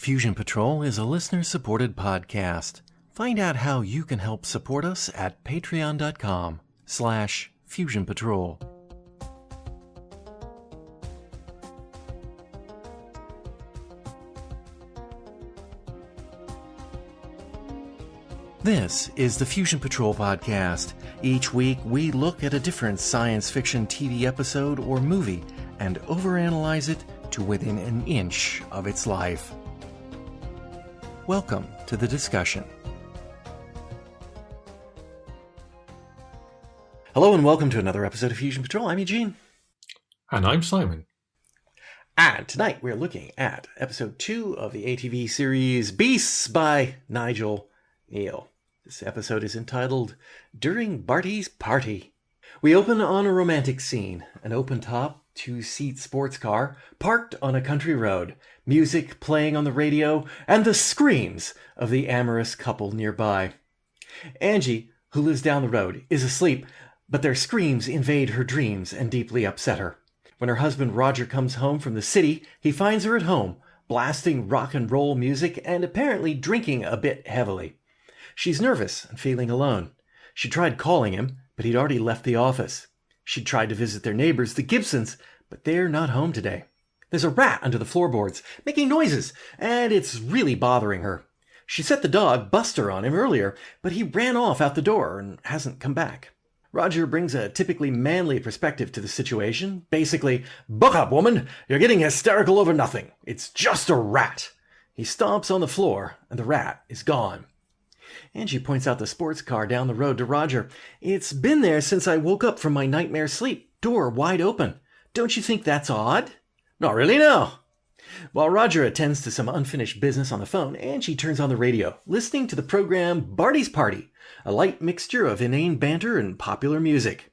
Fusion Patrol is a listener-supported podcast. Find out how you can help support us at patreon.com/Fusion Patrol. This is the Fusion Patrol podcast. Each week, we look at a different science fiction TV episode or movie and overanalyze it to within an inch of its life. Welcome to the discussion. Hello and welcome to another episode of Fusion Patrol. I'm Eugene. And I'm Simon. And tonight we're looking at episode 2 of the ATV series Beasts by Nigel Neal. This episode is entitled During Barty's Party. We open on a romantic scene, an open-top, two-seat sports car parked on a country road, music playing on the radio, and the screams of the amorous couple nearby. Angie, who lives down the road, is asleep, but their screams invade her dreams and deeply upset her. When her husband Roger comes home from the city, he finds her at home, blasting rock and roll music and apparently drinking a bit heavily. She's nervous and feeling alone. She tried calling him, but he'd already left the office. She'd tried to visit their neighbors, the Gibsons, but they're not home today. There's a rat under the floorboards, making noises, and it's really bothering her. She set the dog, Buster, on him earlier, but he ran off out the door and hasn't come back. Roger brings a typically manly perspective to the situation. Basically, "Buck up, woman! You're getting hysterical over nothing. It's just a rat." He stomps on the floor, and the rat is gone. Angie points out the sports car down the road to Roger. "It's been there since I woke up from my nightmare sleep. Door wide open. Don't you think that's odd?" "Not really, no." While Roger attends to some unfinished business on the phone, Angie turns on the radio, listening to the program Barty's Party, a light mixture of inane banter and popular music.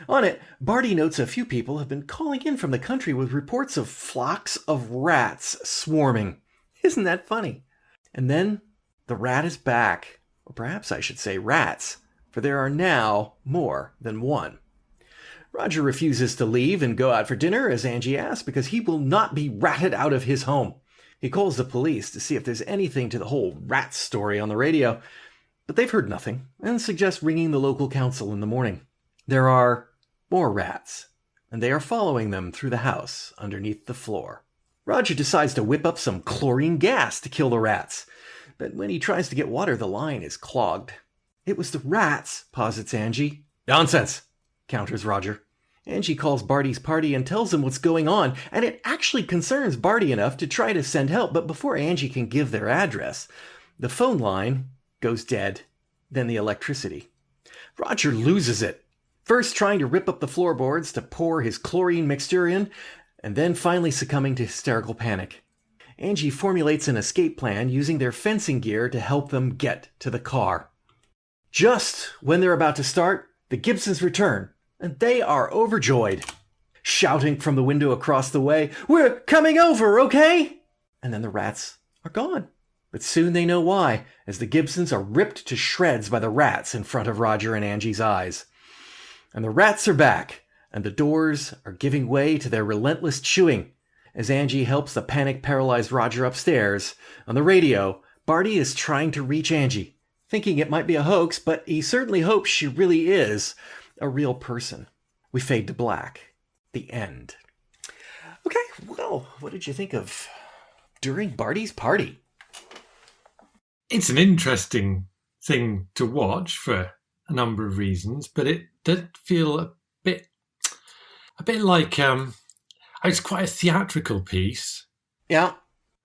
On it, Barty notes a few people have been calling in from the country with reports of flocks of rats swarming. Isn't that funny? And then the rat is back. Or perhaps I should say rats, for there are now more than one. Roger refuses to leave and go out for dinner, as Angie asks, because he will not be ratted out of his home. He calls the police to see if there's anything to the whole rat story on the radio, but they've heard nothing, and suggest ringing the local council in the morning. There are more rats, and they are following them through the house underneath the floor. Roger decides to whip up some chlorine gas to kill the rats, but when he tries to get water, the line is clogged. "It was the rats," posits Angie. "Nonsense," counters Roger. Angie calls Barty's Party and tells them what's going on, and it actually concerns Barty enough to try to send help, but before Angie can give their address, the phone line goes dead, then the electricity. Roger loses it, first trying to rip up the floorboards to pour his chlorine mixture in, and then finally succumbing to hysterical panic. Angie formulates an escape plan using their fencing gear to help them get to the car. Just when they're about to start, the Gibsons return, and they are overjoyed, shouting from the window across the way, "We're coming over, okay?" And then the rats are gone. But soon they know why, as the Gibsons are ripped to shreds by the rats in front of Roger and Angie's eyes. And the rats are back, and the doors are giving way to their relentless chewing. As Angie helps the panic-paralyzed Roger upstairs, on the radio, Barty is trying to reach Angie, thinking it might be a hoax, but he certainly hopes she really is a real person. We fade to black. The end. Okay, well, what did you think of During Barty's Party? It's an interesting thing to watch for a number of reasons, but it did feel a bit like it's quite a theatrical piece. Yeah.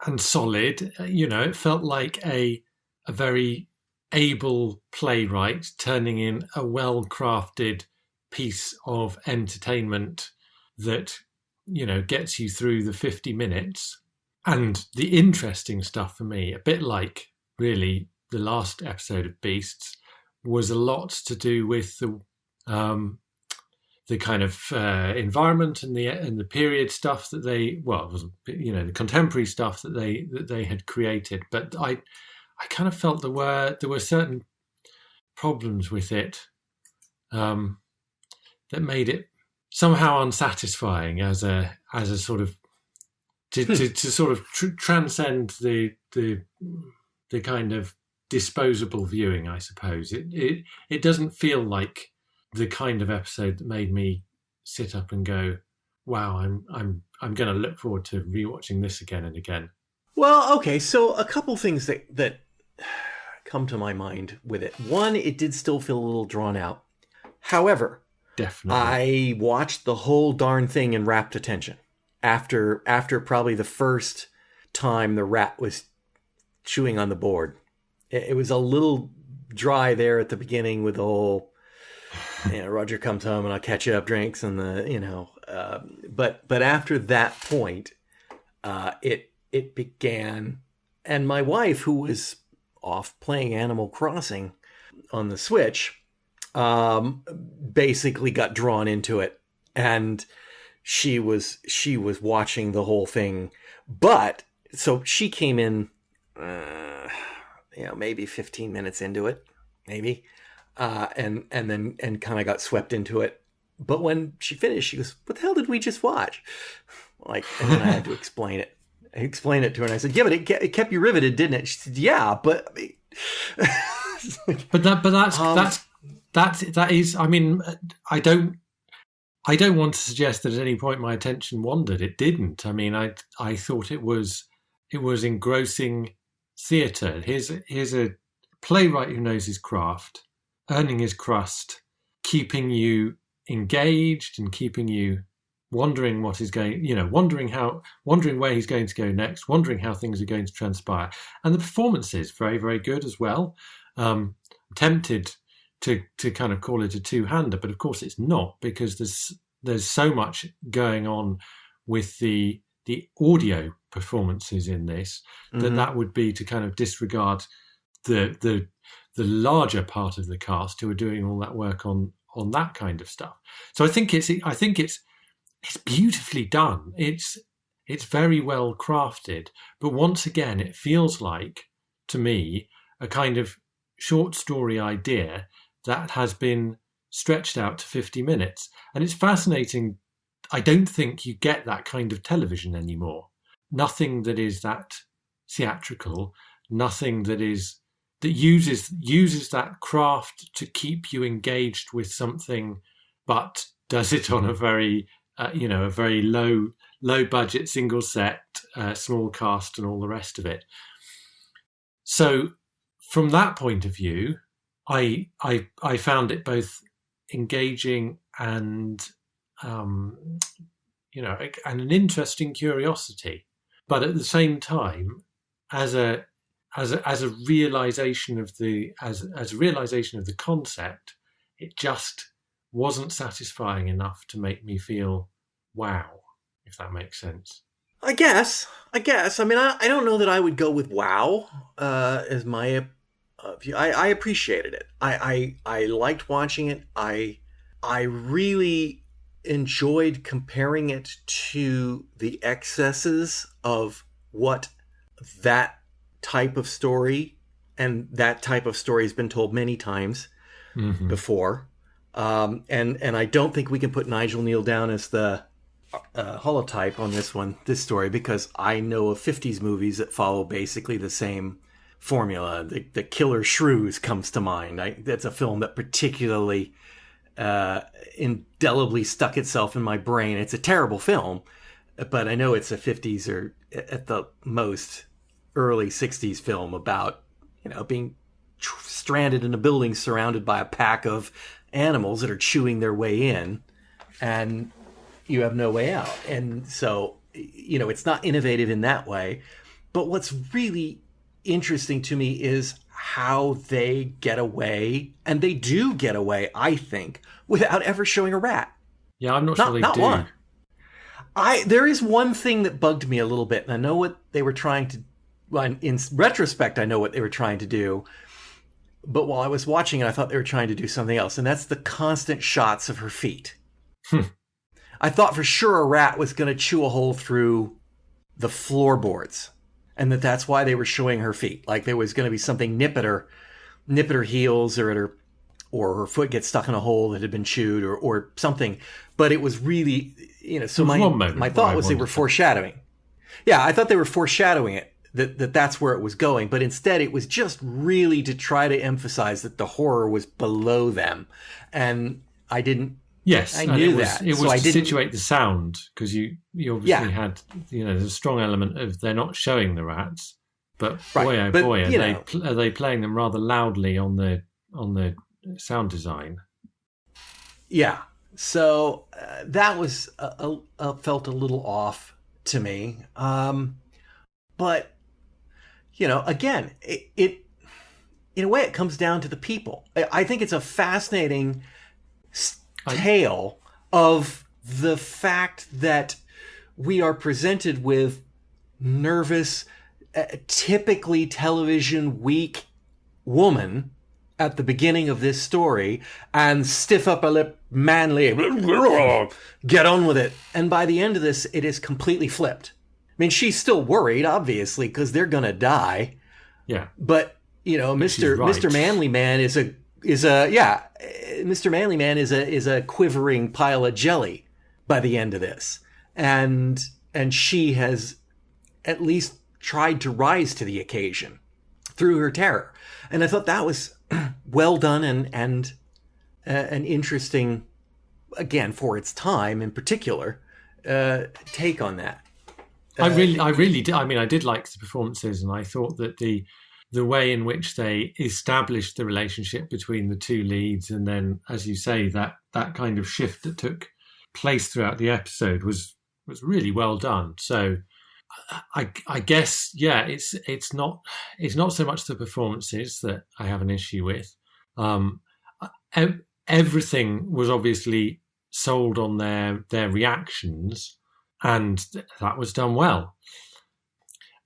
And solid. It felt like a very able playwright turning in a well-crafted piece of entertainment that, gets you through the 50 minutes. And the interesting stuff for me, a bit like really the last episode of Beasts, was a lot to do with the kind of environment and the period stuff that it wasn't, the contemporary stuff that they had created. But I kind of felt there were certain problems with it that made it somehow unsatisfying as a sort of to sort of transcend the kind of disposable viewing, I suppose. It doesn't feel like the kind of episode that made me sit up and go, wow, I'm going to look forward to rewatching this again and again. Well, okay, so a couple things that come to my mind with it. One, it did still feel a little drawn out. However, definitely, I watched the whole darn thing in rapt attention. After probably the first time the rat was chewing on the board. It was a little dry there at the beginning with the whole, Roger comes home and I'll catch you up drinks and but after that point, it began, and my wife, who was off playing Animal Crossing on the Switch, basically got drawn into it, and she was watching the whole thing. But so she came in, maybe 15 minutes into it, maybe, and then kind of got swept into it. But when she finished, she goes, "What the hell did we just watch?" And then I had to explain it. I explained it to her, and I said, "Yeah, but it kept you riveted, didn't it?" She said, "Yeah, but I mean." That is. I mean, I don't want to suggest that at any point my attention wandered. It didn't. I mean, I thought it was engrossing theatre. Here's a playwright who knows his craft, earning his crust, keeping you engaged and keeping you wondering what is going, wondering where he's going to go next, wondering how things are going to transpire. And the performance is very, very good as well. I'm tempted to kind of call it a two-hander, but of course it's not, because there's so much going on with the audio performances in this that would be to kind of disregard the larger part of the cast who are doing all that work on that kind of stuff. So I think it's beautifully done. It's very well crafted, but once again, it feels like, to me, a kind of short story idea that has been stretched out to 50 minutes. And it's fascinating. I don't think you get that kind of television anymore. Nothing that is that theatrical, nothing that uses that craft to keep you engaged with something, but does it on a very a very low budget, single set, small cast, and all the rest of it. So from that point of view, I found it both engaging and and an interesting curiosity, but at the same time, as a realization of the concept, it just wasn't satisfying enough to make me feel wow, if that makes sense. I guess. I mean, I don't know that I would go with wow as my view. I appreciated it. I liked watching it. I really enjoyed comparing it to the excesses of what that type of story, and that type of story has been told many times before. And I don't think we can put Nigel Neal down as the holotype on this story, because I know of 50s movies that follow basically the same formula. The Killer Shrews comes to mind. That's a film that particularly indelibly stuck itself in my brain. It's a terrible film, but I know it's a 50s or at the most early 60s film about being stranded in a building surrounded by a pack of animals that are chewing their way in, and you have no way out. And so it's not innovative in that way, but what's really interesting to me is how they get away, and they do get away, I think, without ever showing a rat. Yeah, I'm not sure they do. One. There is one thing that bugged me a little bit, and I know what they were trying to. Well, in retrospect, I know what they were trying to do. But while I was watching it, I thought they were trying to do something else, and that's the constant shots of her feet. I thought for sure a rat was going to chew a hole through the floorboards, and that's why they were showing her feet. Like there was going to be something nip at her heels, or her foot gets stuck in a hole that had been chewed, or something. But it was really, so my thought was they were foreshadowing. Yeah, I thought they were foreshadowing it, that's where it was going, but instead it was just really to try to emphasize that the horror was below them. And I didn't. Yes, I and knew it was, that. It was so I to didn't situate the sound, because you obviously had, there's a strong element of they're not showing the rats, but boy oh boy, are they playing them rather loudly on the sound design. Yeah, so that was felt a little off to me. But again, it in a way it comes down to the people. I think it's a fascinating tale of the fact that we are presented with nervous, typically television weak woman at the beginning of this story, and stiff upper lip, manly, get on with it. And by the end of this, it is completely flipped. I mean, she's still worried, obviously, because they're gonna die. Yeah. But Mr. Manly Man is a Mr. Manly Man is a quivering pile of jelly by the end of this, and she has at least tried to rise to the occasion through her terror. And I thought that was well done and an interesting, again for its time in particular, take on that. I really did. I mean, I did like the performances, and I thought that the way in which they established the relationship between the two leads, and then, as you say, that kind of shift that took place throughout the episode was really well done. So I guess, yeah, it's not so much the performances that I have an issue with. Everything was obviously sold on their reactions, and that was done well.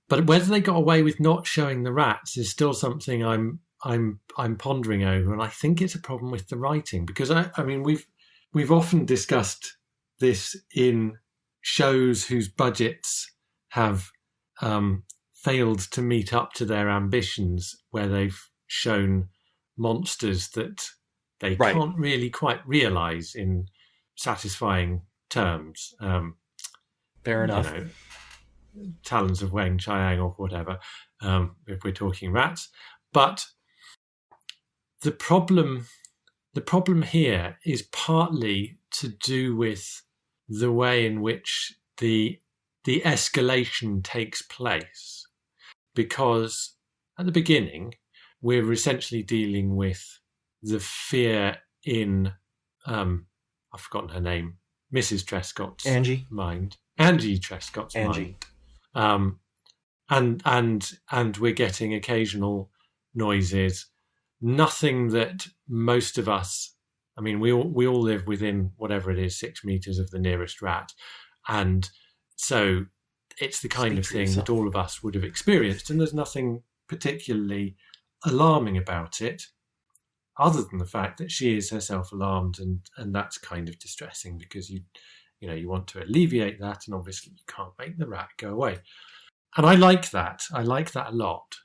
But whether they got away with not showing the rats is still something I'm pondering over, and I think it's a problem with the writing, because I mean we've often discussed this in shows whose budgets have failed to meet up to their ambitions, where they've shown monsters that they can't really quite realise in satisfying terms. Fair enough. Talons of Weng Chiang or whatever, if we're talking rats. But the problem here is partly to do with the way in which the escalation takes place, because at the beginning we're essentially dealing with the fear in I've forgotten her name, Mrs. Trescott's mind. Angie Trescott's mind. And we're getting occasional noises, nothing that most of us, I mean, we all live within whatever it is, 6 meters of the nearest rat. And so it's the kind of thing that all of us would have experienced. And there's nothing particularly alarming about it, other than the fact that she is herself alarmed. And that's kind of distressing, because you want to alleviate that, and obviously you can't make the rat go away. And I like that. I like that a lot.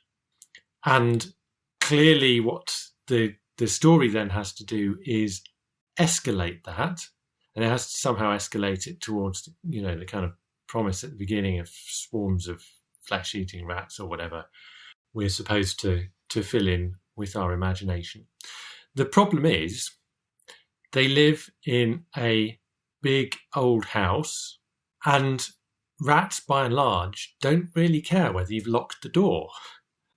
And clearly what the story then has to do is escalate that. And it has to somehow escalate it towards, the kind of promise at the beginning of swarms of flesh-eating rats or whatever we're supposed to fill in with our imagination. The problem is they live in a big old house, and rats by and large don't really care whether you've locked the door.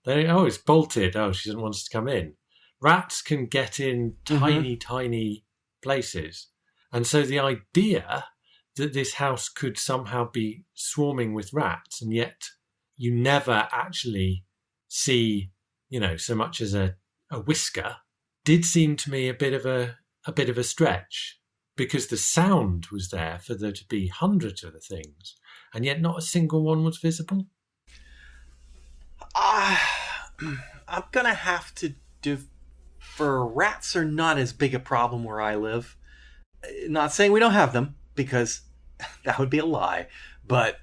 They it's bolted, she doesn't want us to come in. Rats can get in tiny places, and so the idea that this house could somehow be swarming with rats, and yet you never actually see so much as a whisker, did seem to me a bit of a stretch, because the sound was there for there to be hundreds of the things, and yet not a single one was visible. I'm going to have to defer. Rats are not as big a problem where I live. Not saying we don't have them, because that would be a lie. But,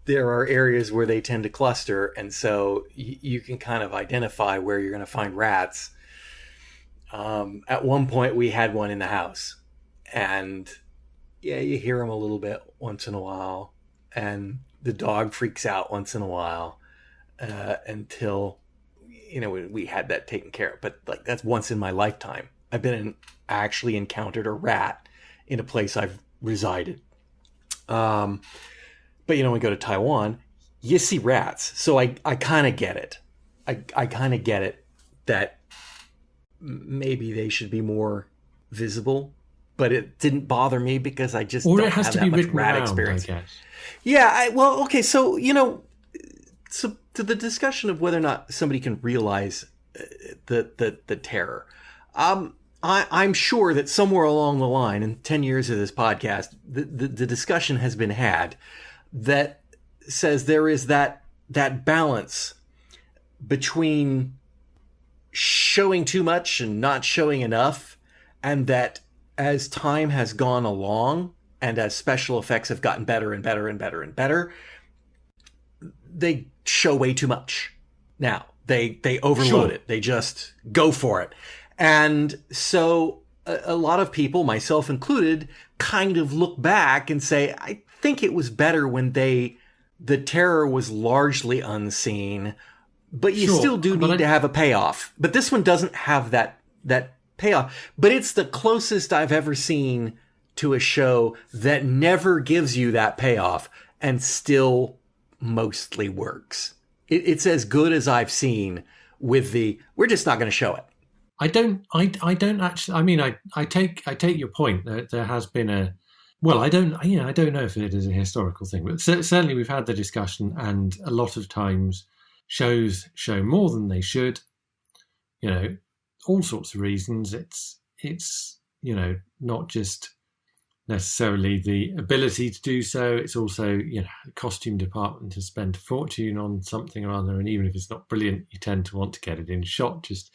there are areas where they tend to cluster, and so you can kind of identify where you're going to find rats. At one point we had one in the house, and yeah, you hear them a little bit once in a while, and the dog freaks out once in a while until we had that taken care of. But like that's once in my lifetime. Actually encountered a rat in a place I've resided. But when we go to Taiwan, you see rats, so I kind of get it. I kind of get it that maybe they should be more visible, but it didn't bother me because I just don't have that much rat experience. I guess. Yeah, okay, so so to the discussion of whether or not somebody can realize the terror, I'm sure that somewhere along the line in 10 years of this podcast, the discussion has been had that says there is that balance between showing too much and not showing enough, and that as time has gone along and as special effects have gotten better and better and better and better, they show way too much. Now, they overload it. They just go for it. And so a lot of people, myself included, kind of look back and say, I think it was better when the terror was largely unseen, but you still do need to have a payoff. But this one doesn't have that payoff. But it's the closest I've ever seen to a show that never gives you that payoff and still mostly works. It's as good as I've seen with we're just not going to show it. I don't actually. I mean, I take your point that there has been I don't know if it is a historical thing, but certainly we've had the discussion, and a lot of times shows show more than they should. All sorts of reasons. It's not just necessarily the ability to do so. It's also the costume department to spend a fortune on something or other, and even if it's not brilliant, you tend to want to get it in shot. Just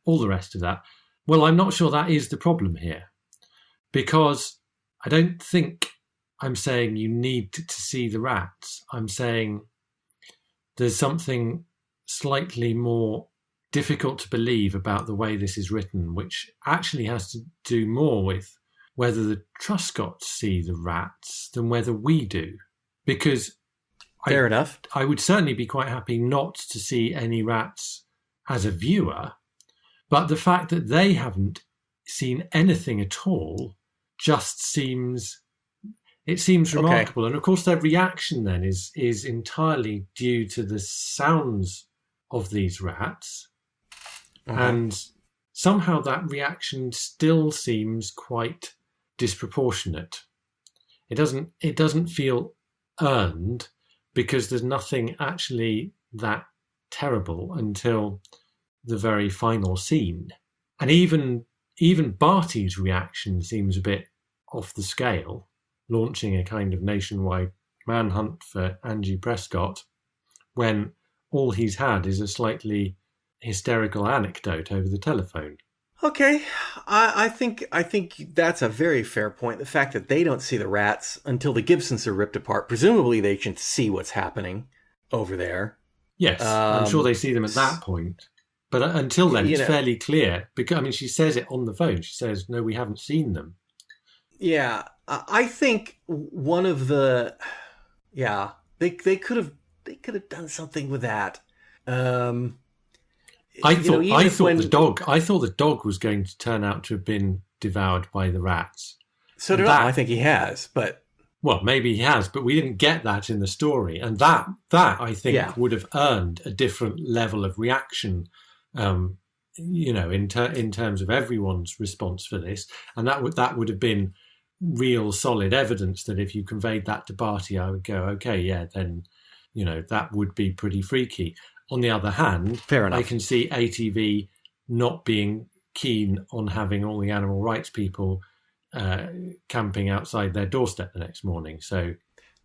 all the rest of that. Well, I'm not sure that is the problem here, because I don't think I'm saying you need to see the rats. I'm saying there's something slightly more difficult to believe about the way this is written, which actually has to do more with whether the Truscotts see the rats than whether we do. Because fair enough. I would certainly be quite happy not to see any rats as a viewer, but the fact that they haven't seen anything at all just seems remarkable. And of course their reaction then is entirely due to the sounds of these rats. Mm-hmm. And somehow that reaction still seems quite disproportionate. It doesn't feel earned, because there's nothing actually that terrible until the very final scene. And even Barty's reaction seems a bit off the scale, launching a kind of nationwide manhunt for Angie Prescott when all he's had is a slightly hysterical anecdote over the telephone. Okay, I think that's a very fair point. The fact that they don't see the rats until the Gibsons are ripped apart, presumably they can see what's happening over there. Yes, I'm sure they see them at that point. But until then, it's fairly clear. Because she says it on the phone. She says, "No, we haven't seen them." Yeah, I think one of the, they could have done something with that. I thought the dog was going to turn out to have been devoured by the rats. So did I. I think he has, but well, maybe he has, but we didn't get that in the story, and that I think would have earned a different level of reaction. In terms of everyone's response for this, and that would have been real solid evidence that if you conveyed that to Barty, I would go, okay, yeah, then that would be pretty freaky. On the other hand, fair enough. I can see ATV not being keen on having all the animal rights people camping outside their doorstep the next morning. So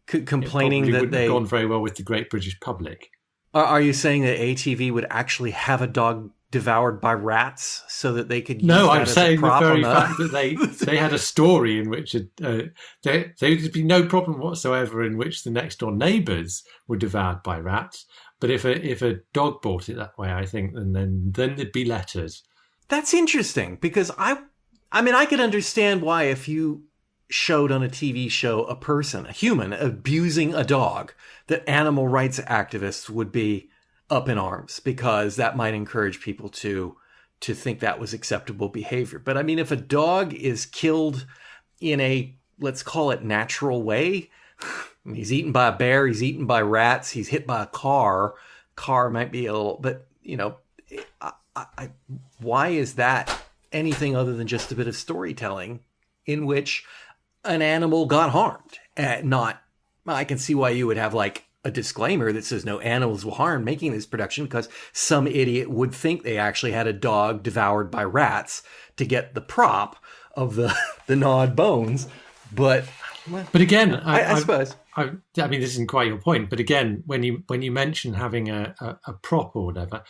complaining that wouldn't have gone very well with the great British public. Are you saying that ATV would actually have a dog devoured by rats so that they could use No, that I'm as saying a prop the very on fact that they had a story in which there would be no problem whatsoever in which the next door neighbours were devoured by rats. But if a dog bought it that way, I think, then there'd be letters. That's interesting, because I could understand why if you showed on a TV show a person, a human, abusing a dog, that animal rights activists would be up in arms, because that might encourage people to think that was acceptable behavior. But I mean, if a dog is killed in a, let's call it, natural way, he's eaten by a bear, he's eaten by rats, he's hit by a car might be a little, but why is that anything other than just a bit of storytelling in which an animal got harmed? I can see why you would have like a disclaimer that says no animals were harmed making this production, because some idiot would think they actually had a dog devoured by rats to get the prop of the gnawed bones. But again, I suppose. I mean, this isn't quite your point, but again, when you mention having a prop or whatever,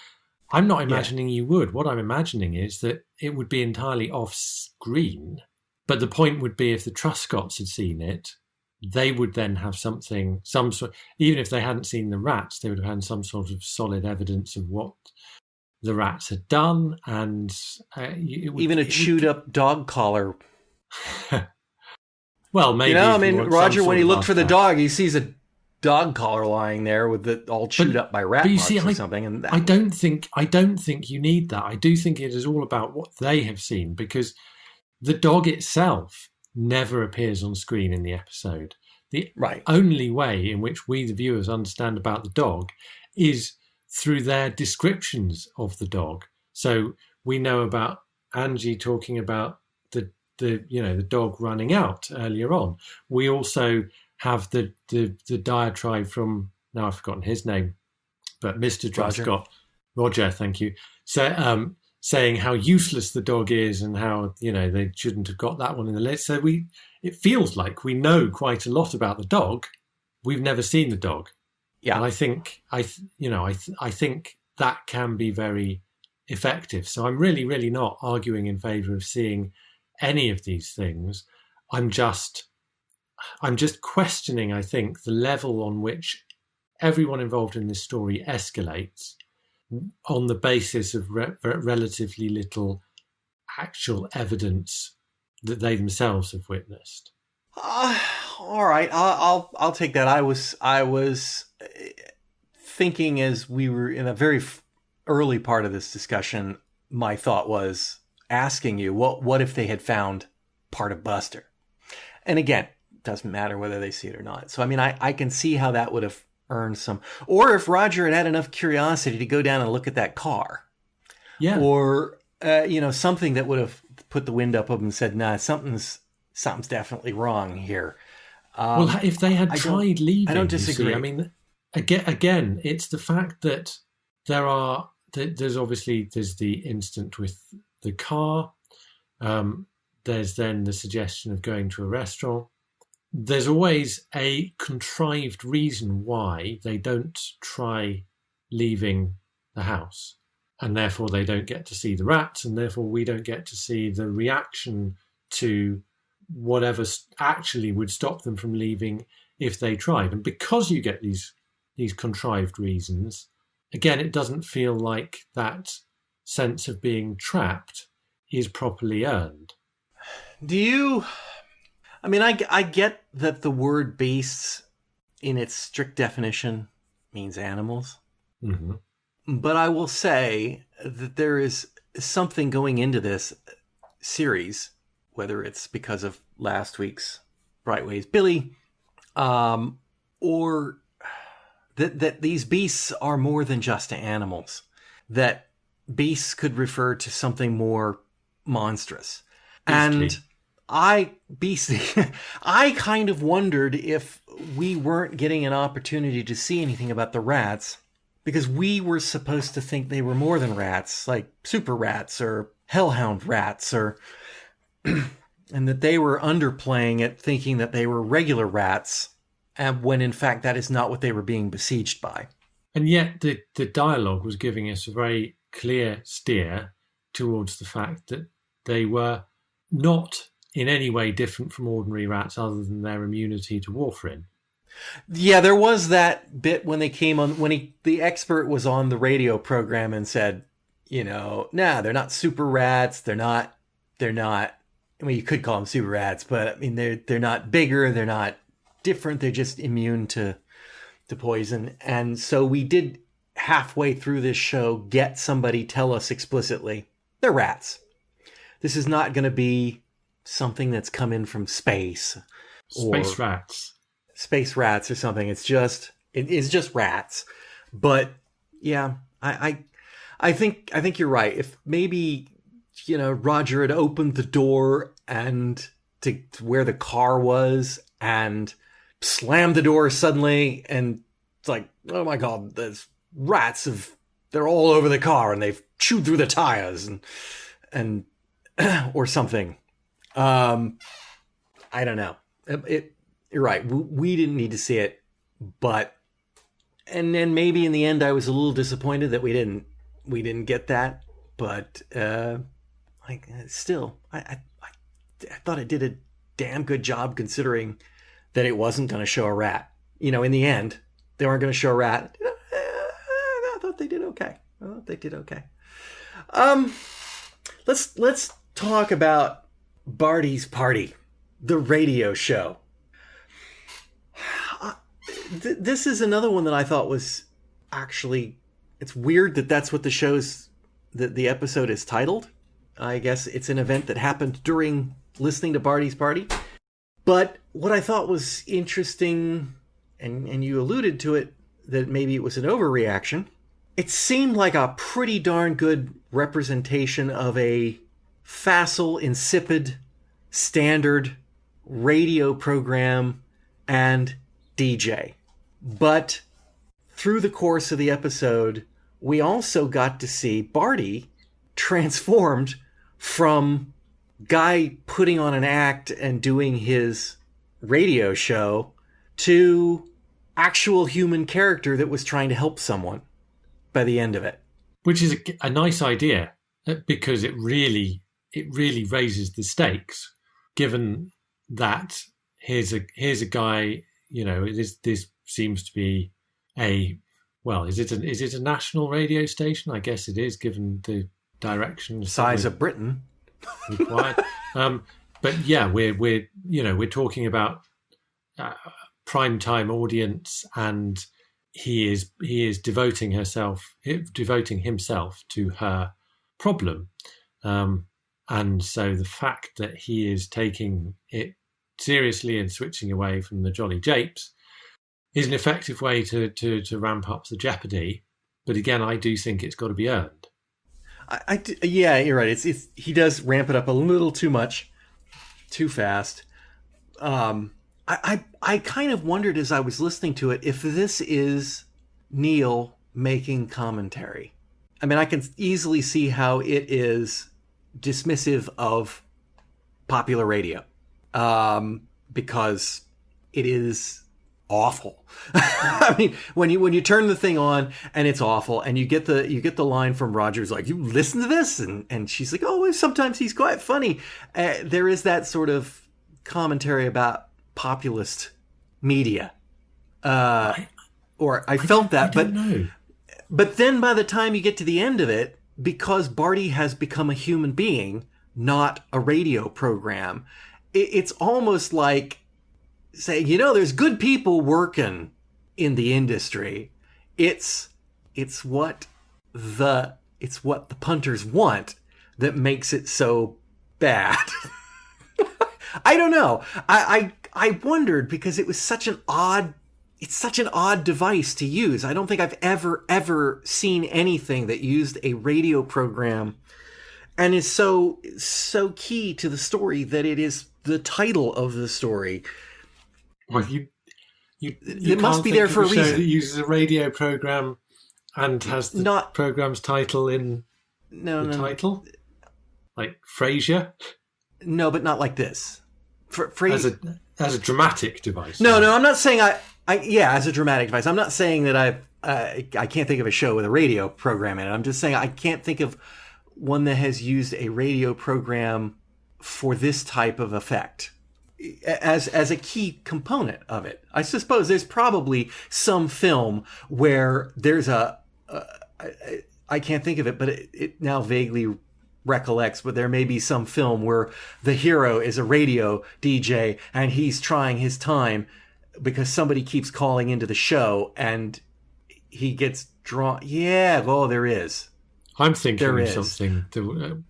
I'm not imagining you would. What I'm imagining is that it would be entirely off screen. But the point would be, if the Truscotts had seen it, they would then have some sort, even if they hadn't seen the rats, they would have had some sort of solid evidence of what the rats had done. And even a chewed up dog collar. Well, maybe. Roger, when he looked for the dog, he sees a dog collar lying there with it all chewed up by rat marks or something. And I don't think you need that. I do think it is all about what they have seen, because the dog itself never appears on screen in the episode. The only way in which we, the viewers, understand about the dog is through their descriptions of the dog. So we know about Angie talking about the dog running out earlier on. We also have the diatribe from, now I've forgotten his name, but Mr. Truscott, Roger, thank you. So saying how useless the dog is and how they shouldn't have got that one in the list. So it feels like we know quite a lot about the dog. We've never seen the dog. Yeah, and I think that can be very effective. So I'm really, really not arguing in favour of seeing any of these things. I'm just questioning, I think, the level on which everyone involved in this story escalates on the basis of relatively little actual evidence that they themselves have witnessed. All right, I'll take that. I was thinking, as we were in a very early part of this discussion, my thought was asking you, what if they had found part of Buster? And again, it doesn't matter whether they see it or not. So I mean, I can see how that would have earned some, or if Roger had enough curiosity to go down and look at that car, or something that would have put the wind up of him and said, nah, something's definitely wrong here. Well, if they had tried leaving, I don't disagree. I mean, again, it's the fact that there's the incident with the car. There's then the suggestion of going to a restaurant. There's always a contrived reason why they don't try leaving the house. And therefore they don't get to see the rats, and therefore we don't get to see the reaction to whatever actually would stop them from leaving if they tried. And because you get these contrived reasons, again, it doesn't feel like that sense of being trapped is properly earned. Do you... I mean, I get that the word beasts, in its strict definition, means animals. Mm-hmm. But I will say that there is something going into this series, whether it's because of last week's Brightway's Billy, or that these beasts are more than just animals. That beasts could refer to something more monstrous. Beastly. And I kind of wondered if we weren't getting an opportunity to see anything about the rats, because we were supposed to think they were more than rats, like super rats or hellhound rats, or and that they were underplaying it, thinking that they were regular rats, and when in fact that is not what they were being besieged by. And yet the dialogue was giving us a very clear steer towards the fact that they were not in any way different from ordinary rats, other than their immunity to warfarin. Yeah, there was that bit when they came on, the expert was on the radio program and said, nah, they're not super rats. They're not I mean, you could call them super rats, but I mean, they're not bigger, they're not different, they're just immune to poison. And so we did halfway through this show get somebody tell us explicitly they're rats. This is not going to be something that's come in from space. Space rats. Space rats or something. It is just rats. But yeah, I think you're right. If maybe, Roger had opened the door and to where the car was and slammed the door suddenly, and it's like, oh my God, there's rats they're all over the car and they've chewed through the tires and or something. I don't know. You're right. We didn't need to see it, and then maybe in the end I was a little disappointed that we didn't get that. But still, I thought it did a damn good job considering that it wasn't going to show a rat. In the end, they weren't going to show a rat. I thought they did okay. Let's talk about Barty's Party, the radio show. This is another one that I thought was actually, it's weird that that's what the episode is titled. I guess it's an event that happened during listening to Barty's Party. But what I thought was interesting, and you alluded to it, that maybe it was an overreaction. It seemed like a pretty darn good representation of a facile, insipid, standard radio program and DJ. But through the course of the episode, we also got to see Barty transformed from guy putting on an act and doing his radio show to actual human character that was trying to help someone by the end of it. Which is a nice idea, because it really raises the stakes, given that here's a guy, this seems to be is it a national radio station? I guess it is, given the direction size of Britain required. But yeah, we're talking about primetime audience, and he is devoting himself to her problem, and so the fact that he is taking it seriously and switching away from the Jolly Japes is an effective way to ramp up the jeopardy. But again, I do think it's got to be earned. Yeah, you're right. He does ramp it up a little too much, too fast. I kind of wondered as I was listening to it if this is Neil making commentary. I mean, I can easily see how it is dismissive of popular radio, because it is awful. I mean, when you turn the thing on and it's awful, and you get the line from Rogers like, "You listen to this," and she's like, "Oh, sometimes he's quite funny." There is that sort of commentary about populist media, I felt that, but then by the time you get to the end of it, because Barty has become a human being, not a radio program, it's almost like saying, there's good people working in the industry. It's what the punters want that makes it so bad. I don't know. I wondered, because it was such an odd device to use. I don't think I've ever seen anything that used a radio program and is so key to the story that it is the title of the story. Well, it must be there for a reason. That uses a radio program and has the program's title in the title, like Frasier. No, but not like this. As a dramatic device. No, I'm not saying as a dramatic device. I'm not saying that I can't think of a show with a radio program in it. I'm just saying I can't think of one that has used a radio program for this type of effect as a key component of it. I suppose there's probably some film where there's I can't think of it, but it now vaguely recollects, but there may be some film where the hero is a radio DJ and he's trying his time because somebody keeps calling into the show and he gets drawn. Yeah, oh, there is. I'm thinking There of is. something.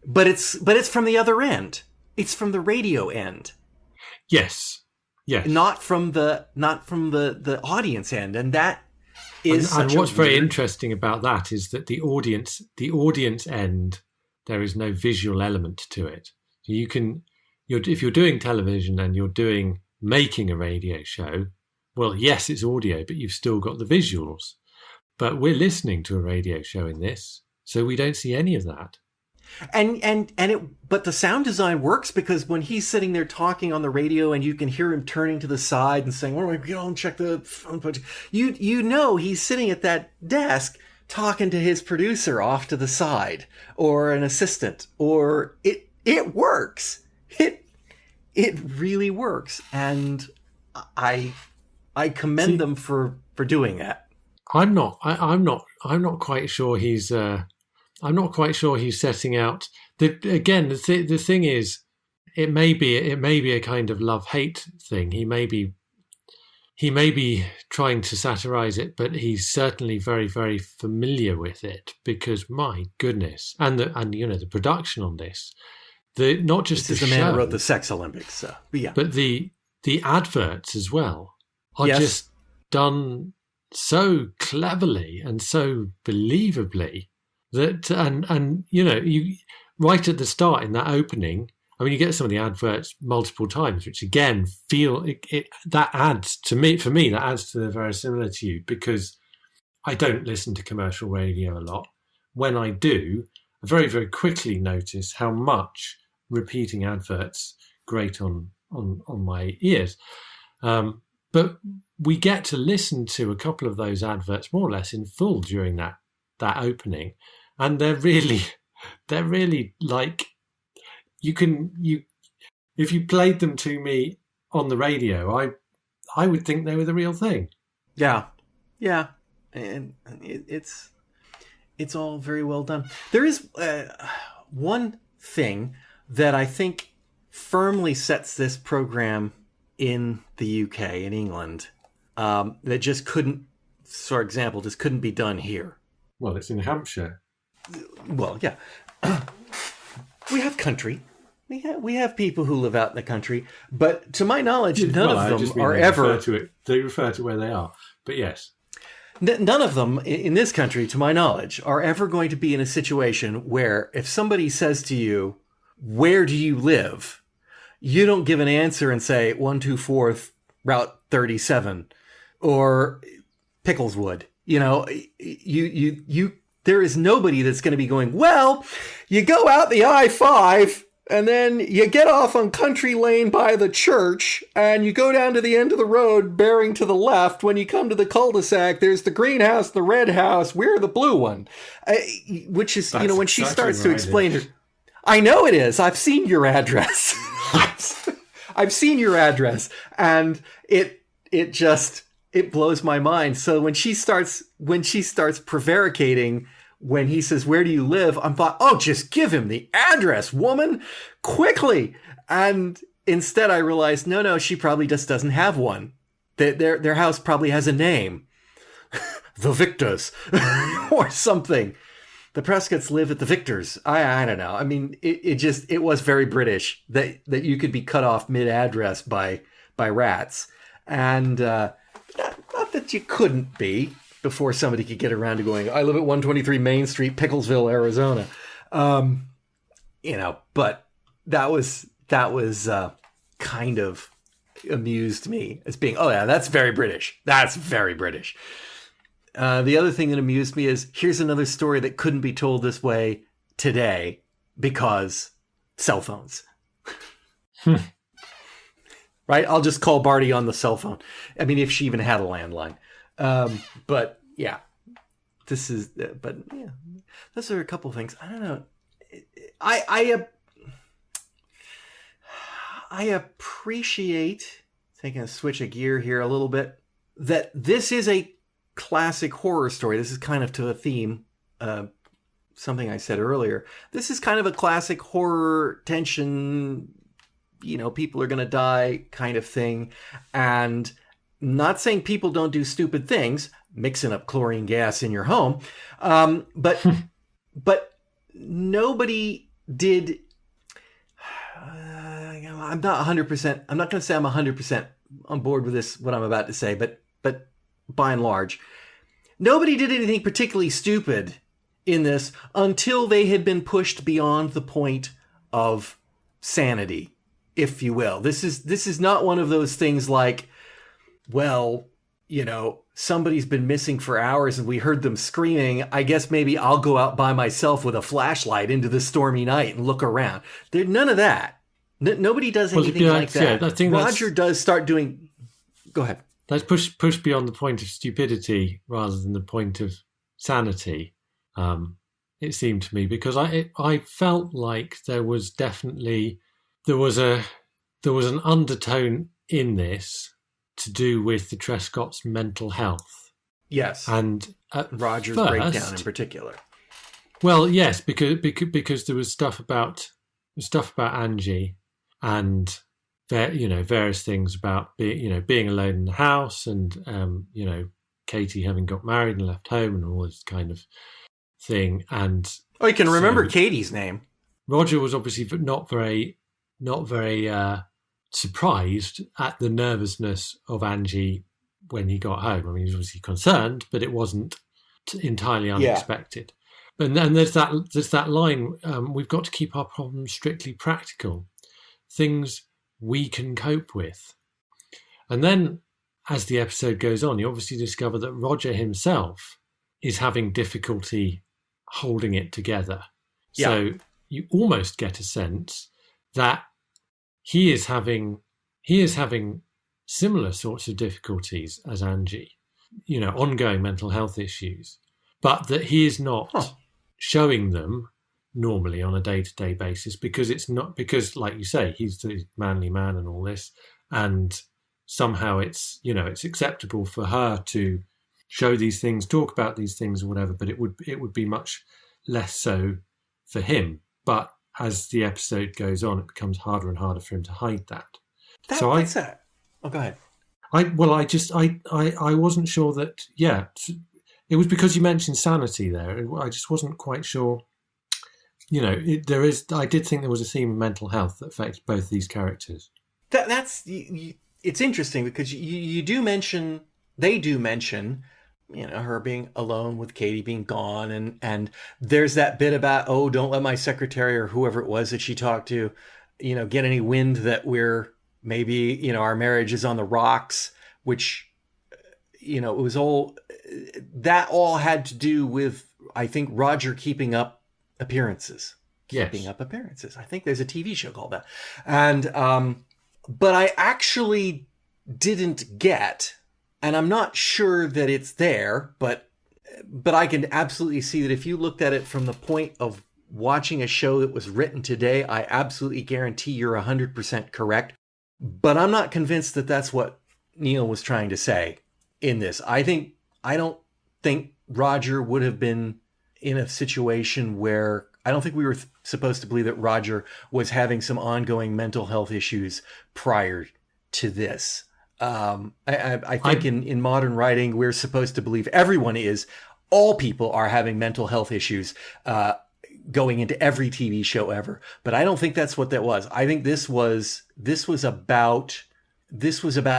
But it's from the other end. It's from the radio end. Yes. Not from the audience end, and that is and such what's a very weird... interesting about that is that the audience end, there is no visual element to it. If you're doing television and you're making a radio show, well, yes, it's audio, but you've still got the visuals. But we're listening to a radio show in this, so we don't see any of that. But the sound design works because when he's sitting there talking on the radio and you can hear him turning to the side and saying, "Oh, get on, check the phone." You know he's sitting at that desk talking to his producer off to the side or an assistant, or it works. It really works, and I commend them for doing that. I'm not quite sure he's. I'm not quite sure he's setting out. The thing is, it may be a kind of love-hate thing. He may be trying to satirize it, but he's certainly very, very familiar with it because, my goodness, and the production on this, not just this the is the show, man who wrote the Sex Olympics, so, yeah. but the adverts as well are Yes. just done so cleverly and so believably. That and you right at the start in that opening, I mean, you get some of the adverts multiple times, which again feel it that adds to me. For me, that adds to the verisimilitude because I don't listen to commercial radio a lot. When I do, I very, very quickly notice how much repeating adverts grate on my ears. But we get to listen to a couple of those adverts more or less in full during that opening. And they're really like if you played them to me on the radio, I would think they were the real thing. Yeah, and it's all very well done. There is one thing that I think firmly sets this program in the UK, in England, that just couldn't, for example, just couldn't be done here. Well, it's in Hampshire. Well, yeah. We have country. We have people who live out in the country, but to my knowledge, none of them are ever... They refer to where they are, but yes. None of them in this country, to my knowledge, are ever going to be in a situation where if somebody says to you, "Where do you live?" you don't give an answer and say 124 Route 37 or Pickleswood. You there is nobody that's going to be going, "Well, you go out the I-5 and then you get off on Country Lane by the church and you go down to the end of the road bearing to the left. When you come to the cul-de-sac, there's the green house, the red house. We're the blue one." Which is, when she starts to explain it. I know it is. I've seen your address. I've seen your address, and it blows my mind. So when she starts prevaricating, when he says, "Where do you live?" I'm thought, "Oh, just give him the address, woman, quickly." And instead I realized, no, she probably just doesn't have one. Their house probably has a name. The Victors or something. The Prescotts live at the Victors. I don't know. I mean, it was very British that you could be cut off mid-address by rats. And not that you couldn't be before somebody could get around to going, "I live at 123 Main Street, Picklesville, Arizona." But that was kind of amused me as being, "Oh yeah, that's very British. That's very British." The other thing that amused me is, here's another story that couldn't be told this way today because cell phones. Right? I'll just call Barty on the cell phone. I mean, if she even had a landline. But yeah, those are a couple of things. I don't know. I appreciate, taking a switch of gear here a little bit, that this is a classic horror story. This is kind of to a theme, something I said earlier. This is kind of a classic horror tension, people are going to die kind of thing. And not saying people don't do stupid things, mixing up chlorine gas in your home. But nobody did. I'm not 100%. I'm not going to say I'm 100% on board with this, what I'm about to say, but by and large, nobody did anything particularly stupid in this until they had been pushed beyond the point of sanity, if you will. This is not one of those things like, well, somebody's been missing for hours and we heard them screaming. I guess maybe I'll go out by myself with a flashlight into the stormy night and look around. There's none of that. Nobody does anything like that. Yeah, I think Roger does start doing... Go ahead. That's push beyond the point of stupidity rather than the point of sanity. It seemed to me, because I felt like there was an undertone in this to do with the Trescott's mental health. Yes, and Roger's first, breakdown in particular. Well, yes, because there was stuff about Angie and various things about being alone in the house and Katie having got married and left home and all this kind of thing. And you can remember Katie's name. Roger was obviously not very surprised at the nervousness of Angie when he got home. I mean, he was obviously concerned, but it wasn't entirely unexpected. Yeah. And then there's that line, we've got to keep our problems strictly practical, things we can cope with. And then as the episode goes on, you obviously discover that Roger himself is having difficulty holding it together. Yeah. So you almost get a sense that he is having similar sorts of difficulties as Angie, ongoing mental health issues, but that he is not showing them normally on a day-to-day basis because, like you say, he's the manly man and all this, and somehow it's acceptable for her to show these things, talk about these things or whatever, but it would be much less so for him. But as the episode goes on, it becomes harder and harder for him to hide that. Oh, go ahead. I wasn't sure that. Yeah, it was because you mentioned sanity there. I just wasn't quite sure. I did think there was a theme of mental health that affects both these characters. It's interesting because they do mention, her being alone with Katie being gone, and there's that bit about, don't let my secretary or whoever it was that she talked to, get any wind that we're maybe, our marriage is on the rocks, which, it was all had to do with, I think, Roger keeping up appearances. Yes. Keeping up appearances. I think there's a TV show called that. And, but I actually didn't get, and I'm not sure that it's there, but I can absolutely see that if you looked at it from the point of watching a show that was written today, I absolutely guarantee you're 100% correct. But I'm not convinced that that's what Neil was trying to say in this. I don't think Roger would have been in a situation where, I don't think we were supposed to believe that Roger was having some ongoing mental health issues prior to this. I think in modern writing, we're supposed to believe all people are having mental health issues going into every TV show ever. But I don't think that's what that was. I think this was about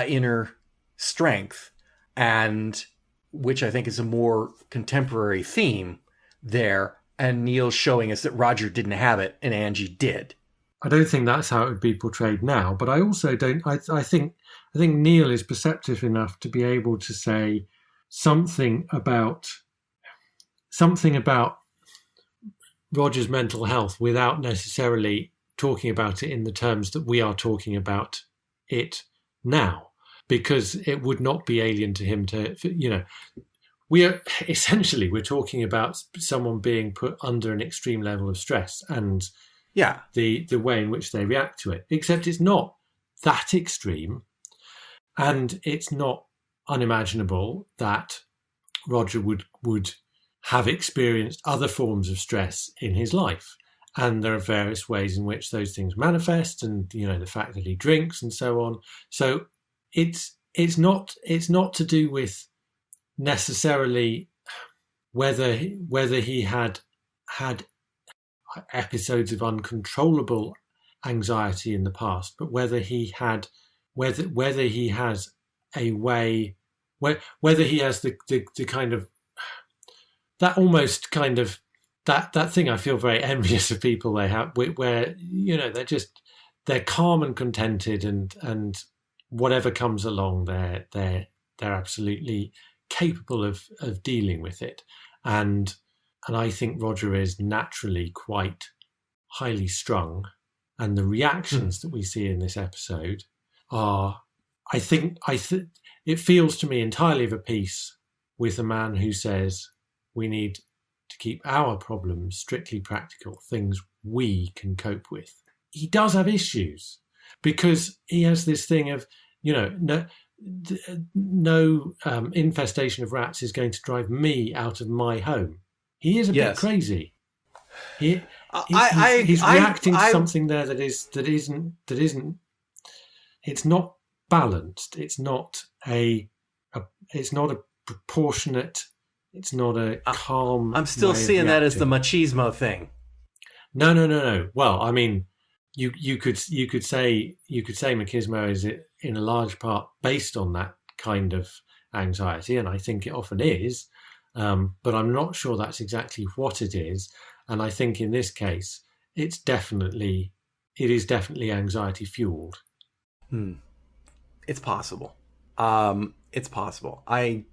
inner strength, and which I think is a more contemporary theme there. And Neil's showing us that Roger didn't have it and Angie did. I don't think that's how it would be portrayed now, but I also don't. I think Neil is perceptive enough to be able to say something about Roger's mental health without necessarily talking about it in the terms that we are talking about it now, because it would not be alien to him to, we're talking about someone being put under an extreme level of stress and the way in which they react to it, except it's not that extreme, and it's not unimaginable that Roger would have experienced other forms of stress in his life. And there are various ways in which those things manifest, and the fact that he drinks and so on. So it's not to do with necessarily whether he had episodes of uncontrollable anxiety in the past, but whether he has a way, whether he has the kind of that almost kind of that thing I feel very envious of people they have, where they're calm and contented, and whatever comes along, they're absolutely capable of dealing with it. And I think Roger is naturally quite highly strung, and the reactions that we see in this episode are, I think it feels to me entirely of a piece with a man who says we need to keep our problems strictly practical, things we can cope with. He does have issues because he has this thing of, no infestation of rats is going to drive me out of my home. He is a bit crazy. He's reacting to something there that isn't. It's not balanced. It's not a proportionate. It's not a calm. I'm still seeing that as the machismo thing. No. Well, I mean, you could say machismo is in a large part based on that kind of anxiety, and I think it often is. But I'm not sure that's exactly what it is. And I think in this case, it is definitely anxiety fueled. It's possible. It's possible. I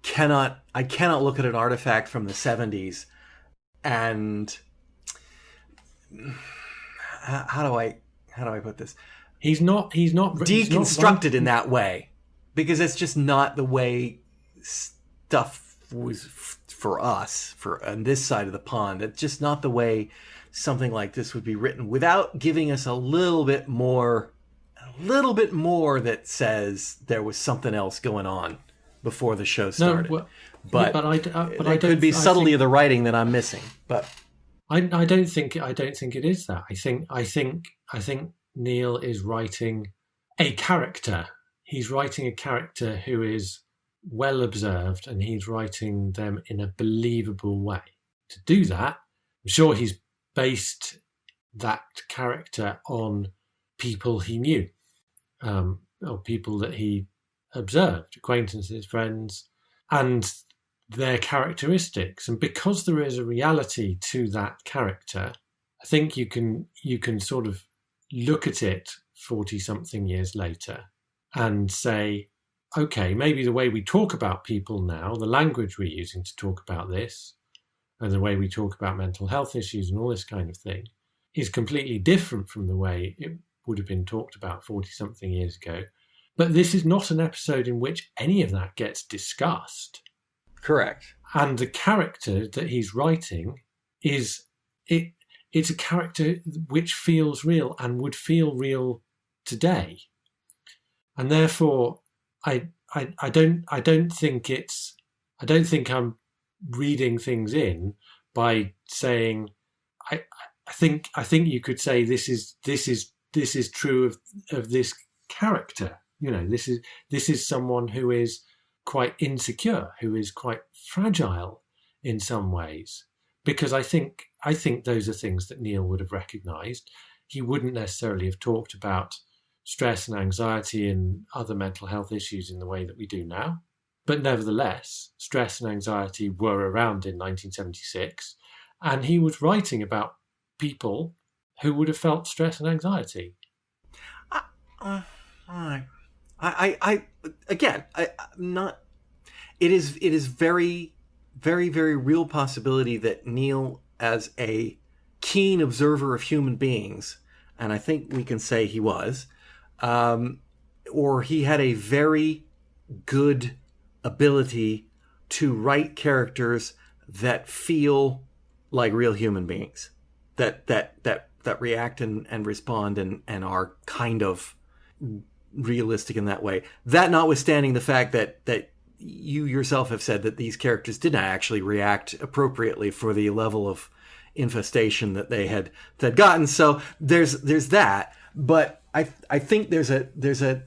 cannot look at an artifact from the 70s and how do I put this? He's not deconstructed in that way, because it's just not the way stuff was for us on this side of the pond. It's just not the way something like this would be written without giving us a little bit more that says there was something else going on before the show started. No, but it could be subtlety of the writing that I'm missing. But I don't think it is that. I think Neil is writing a character. He's writing a character who is well observed, and he's writing them in a believable way. To do that, I'm sure he's based that character on people he knew, or people that he observed, acquaintances, friends, and their characteristics. And because there is a reality to that character, I think you can sort of look at it 40-something years later and say, okay, maybe the way we talk about people now, the language we're using to talk about this, and the way we talk about mental health issues and all this kind of thing, is completely different from the way it would have been talked about 40-something years ago. But this is not an episode in which any of that gets discussed. Correct. And the character that he's writing it's a character which feels real and would feel real today. And therefore, I don't think I'm reading things in by saying I think you could say this is true of this character. This is someone who is quite insecure, who is quite fragile in some ways, because I think those are things that Neil would have recognised. He wouldn't necessarily have talked about stress and anxiety and other mental health issues in the way that we do now. But nevertheless, stress and anxiety were around in 1976, and he was writing about people who would have felt stress and anxiety. It is very, very, very real possibility that Neil, as a keen observer of human beings, and I think we can say he was, or he had a very good ability to write characters that feel like real human beings, that react and respond and are kind of realistic in that way. That notwithstanding the fact that you yourself have said that these characters did not actually react appropriately for the level of infestation that they had gotten. So there's that. But I think there's a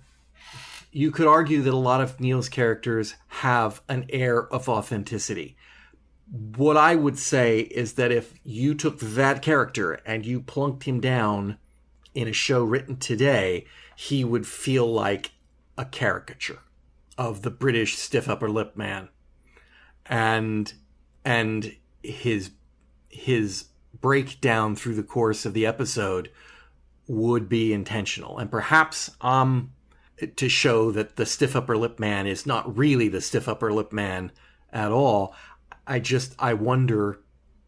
you could argue that a lot of Neil's characters have an air of authenticity. What I would say is that if you took that character and you plunked him down in a show written today, he would feel like a caricature of the British stiff upper lip man. And his breakdown through the course of the episode would be intentional. And perhaps to show that the stiff upper lip man is not really the stiff upper lip man at all. I wonder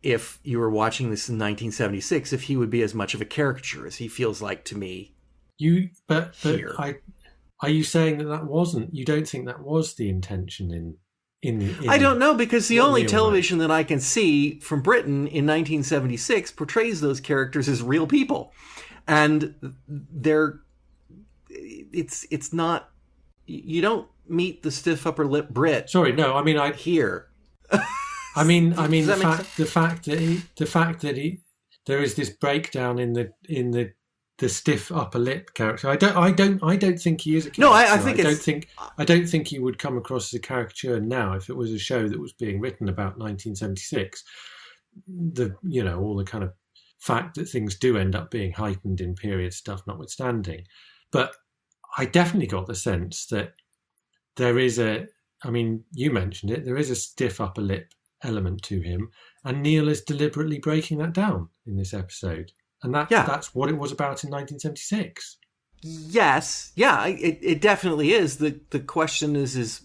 if you were watching this in 1976, if he would be as much of a caricature as he feels like to me. But are you saying that wasn't? You don't think that was the intention in I don't know, because the only television that I can see from Britain in 1976 portrays those characters as real people, and it's not. You don't meet the stiff upper lip Brit. Sorry, no. I mean, here. I mean, the fact that there is this breakdown in the stiff upper lip character. I don't think he is a caricature. No, I don't think he would come across as a caricature now if it was a show that was being written about 1976. All the kind of fact that things do end up being heightened in period stuff notwithstanding. But I definitely got the sense that there is you mentioned it, there is a stiff upper lip element to him, and Neil is deliberately breaking that down in this episode. And that's what it was about in 1976. Yes. Yeah, it definitely is. The question is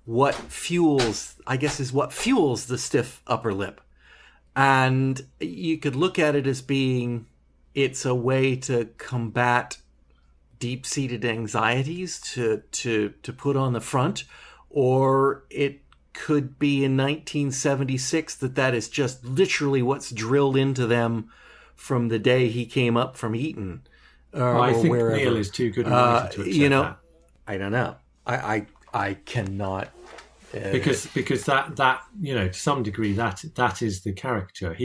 what fuels the stiff upper lip. And you could look at it as being, it's a way to combat deep-seated anxieties to put on the front, or it could be in 1976 that is just literally what's drilled into them from the day he came up from Eton. I think wherever. Neil is too good a writer to accept that. I don't know. I cannot. Because that to some degree that is the caricature.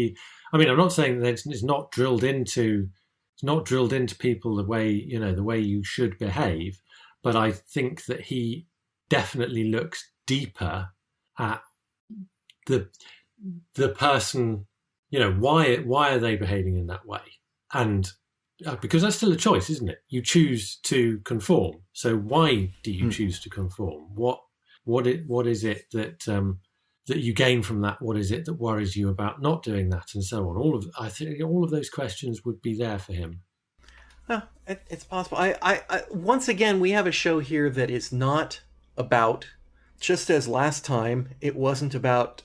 I'm not saying that it's not drilled into people the way you should behave, but I think that he definitely looks deeper at the person. Why are they behaving in that way? And because that's still a choice, isn't it? You choose to conform. So why do you choose to conform? What is it that you gain from that? What is it that worries you about not doing that, and so on? I think all of those questions would be there for him. It's possible. I once again, we have a show here that is not about, just as last time, it wasn't about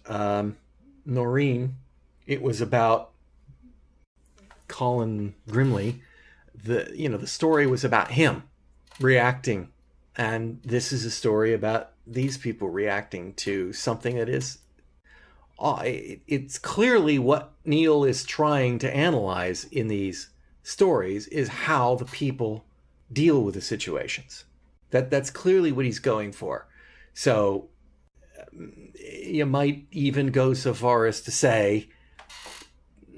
Noreen. It was about Colin Grimley. The story was about him reacting, and this is a story about these people reacting to something that is. It's clearly what Neil is trying to analyze in these stories is how the people deal with the situations. That's clearly what he's going for. So you might even go so far as to say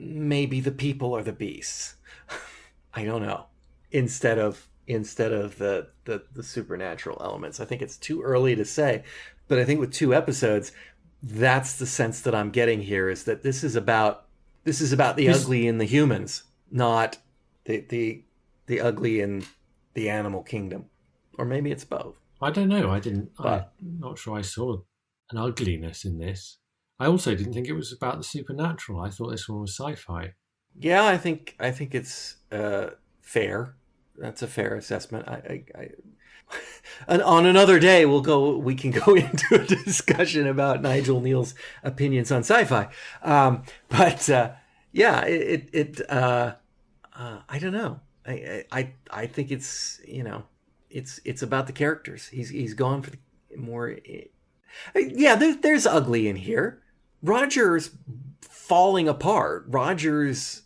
maybe the people are the beasts. I don't know. Instead of the supernatural elements. I think it's too early to say, but I think with 2 episodes, that's the sense that I'm getting here, is that this is about the ugly in the humans, not the ugly in the animal kingdom. Or maybe it's both. I don't know. I'm not sure I saw an ugliness in this. I also didn't think it was about the supernatural. I thought this one was sci-fi. Yeah, I think it's fair. That's a fair assessment. And on another day, we can go into a discussion about Nigel Neal's opinions on sci-fi. I don't know. I think it's it's about the characters. He's gone for the more. Yeah, there's ugly in here. Roger's falling apart. Rogers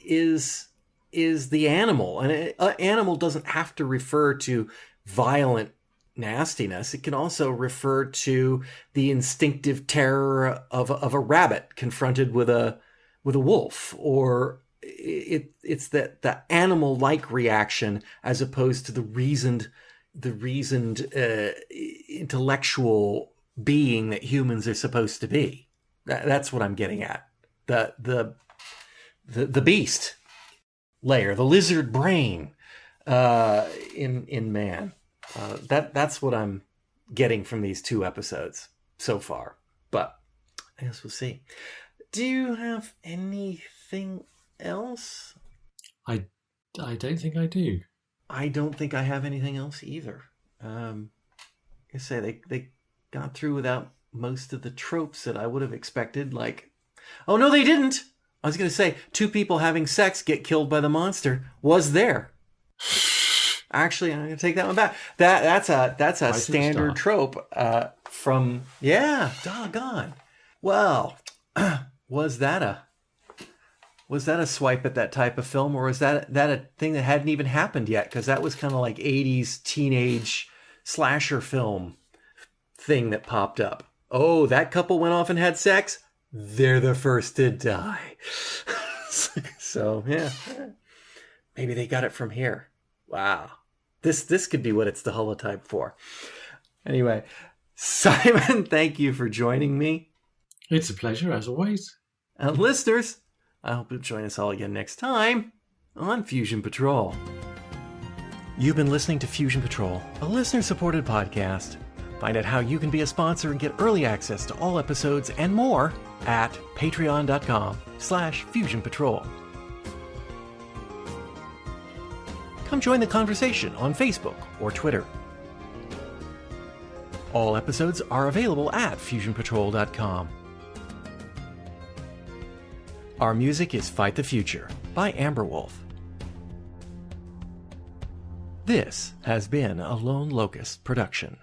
is the animal, and an animal doesn't have to refer to violent nastiness. It can also refer to the instinctive terror of a rabbit confronted with a wolf, or it's that the animal-like reaction as opposed to the reasoned intellectual being that humans are supposed to be. That's what I'm getting at. The beast layer, the lizard brain in man. That's what I'm getting from these 2 episodes so far. But I guess we'll see. Do you have anything else? I don't think I do. I don't think I have anything else either. I say they got through without most of the tropes that I would have expected. Like, oh no, they didn't. I was going to say 2 people having sex get killed by the monster was there. Actually, I'm going to take that one back. That's a standard trope from doggone. Well, was that a swipe at that type of film, or was that a thing that hadn't even happened yet? Because that was kind of like 80s teenage slasher film thing that popped up. Oh, that couple went off and had sex? They're the first to die. So, yeah. Maybe they got it from here. Wow. This could be what it's the holotype for. Anyway, Simon, thank you for joining me. It's a pleasure, as always. And listeners, I hope you'll join us all again next time on Fusion Patrol. You've been listening to Fusion Patrol, a listener-supported podcast. Find out how you can be a sponsor and get early access to all episodes and more at patreon.com/Fusion Patrol. Come join the conversation on Facebook or Twitter. All episodes are available at fusionpatrol.com. Our music is Fight the Future by Amberwolf. This has been a Lone Locust production.